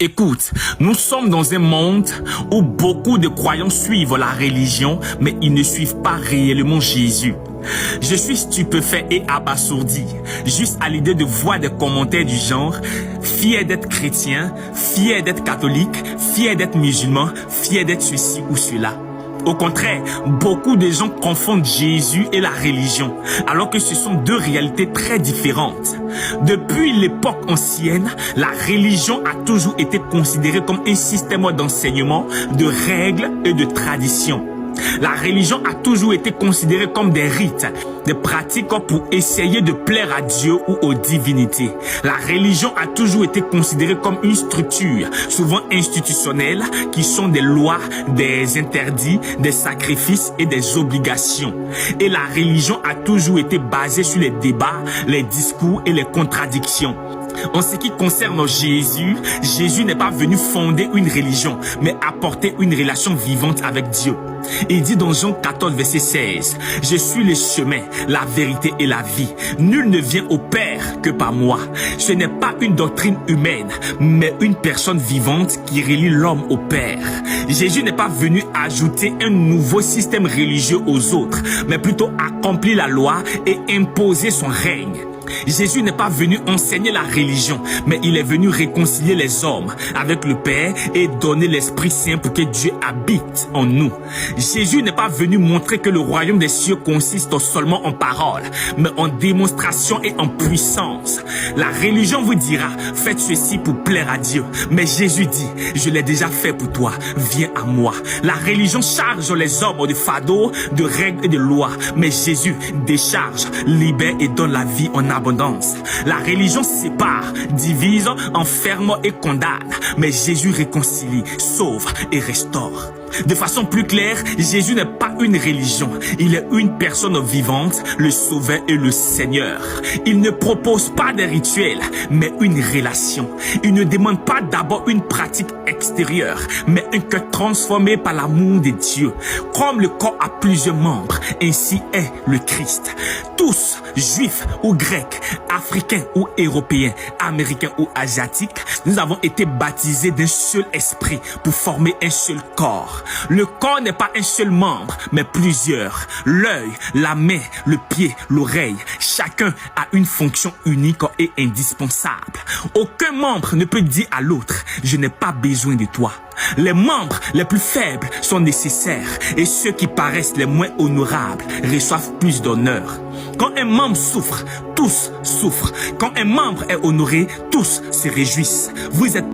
Écoute, nous sommes dans un monde où beaucoup de croyants suivent la religion, mais ils ne suivent pas réellement Jésus. Je suis stupéfait et abasourdi, juste à l'idée de voir des commentaires du genre « fier d'être chrétien, fier d'être catholique, fier d'être musulman, fier d'être ceci ou cela ». Au contraire, beaucoup de gens confondent Jésus et la religion, alors que ce sont deux réalités très différentes. Depuis l'époque ancienne, la religion a toujours été considérée comme un système d'enseignement, de règles et de traditions. La religion a toujours été considérée comme des rites, des pratiques pour essayer de plaire à Dieu ou aux divinités. La religion a toujours été considérée comme une structure, souvent institutionnelle, qui sont des lois, des interdits, des sacrifices et des obligations. Et la religion a toujours été basée sur les débats, les discours et les contradictions. En ce qui concerne Jésus, Jésus n'est pas venu fonder une religion, mais apporter une relation vivante avec Dieu. Il dit dans Jean 14, verset 16, « Je suis le chemin, la vérité et la vie. Nul ne vient au Père que par moi. » Ce n'est pas une doctrine humaine, mais une personne vivante qui relie l'homme au Père. Jésus n'est pas venu ajouter un nouveau système religieux aux autres, mais plutôt accomplir la loi et imposer son règne. Jésus n'est pas venu enseigner la religion, mais il est venu réconcilier les hommes avec le Père et donner l'Esprit Saint pour que Dieu habite en nous. Jésus n'est pas venu montrer que le royaume des cieux consiste seulement en paroles, mais en démonstration et en puissance. La religion vous dira, faites ceci pour plaire à Dieu. Mais Jésus dit, je l'ai déjà fait pour toi, viens à moi. La religion charge les hommes de fardeaux, de règles et de lois, mais Jésus décharge, libère et donne la vie en abondance. La religion sépare, divise, enferme et condamne, mais Jésus réconcilie, sauve et restaure. De façon plus claire, Jésus n'est pas une religion, il est une personne vivante, le Sauveur et le Seigneur. Il ne propose pas des rituels, mais une relation. Il ne demande pas d'abord une pratique extérieure, mais un cœur transformé par l'amour de Dieu. Comme le corps a plusieurs membres, ainsi est le Christ. Tous, juifs ou grecs, africains ou européens, américains ou asiatiques, nous avons été baptisés d'un seul esprit pour former un seul corps. Le corps n'est pas un seul membre, mais plusieurs. L'œil, la main, le pied, l'oreille, chacun a une fonction unique et indispensable. Aucun membre ne peut dire à l'autre, je n'ai pas besoin de toi. Les membres les plus faibles sont nécessaires et ceux qui paraissent les moins honorables reçoivent plus d'honneur. Quand un membre souffre, tous souffrent. Quand un membre est honoré, tous se réjouissent. Vous êtes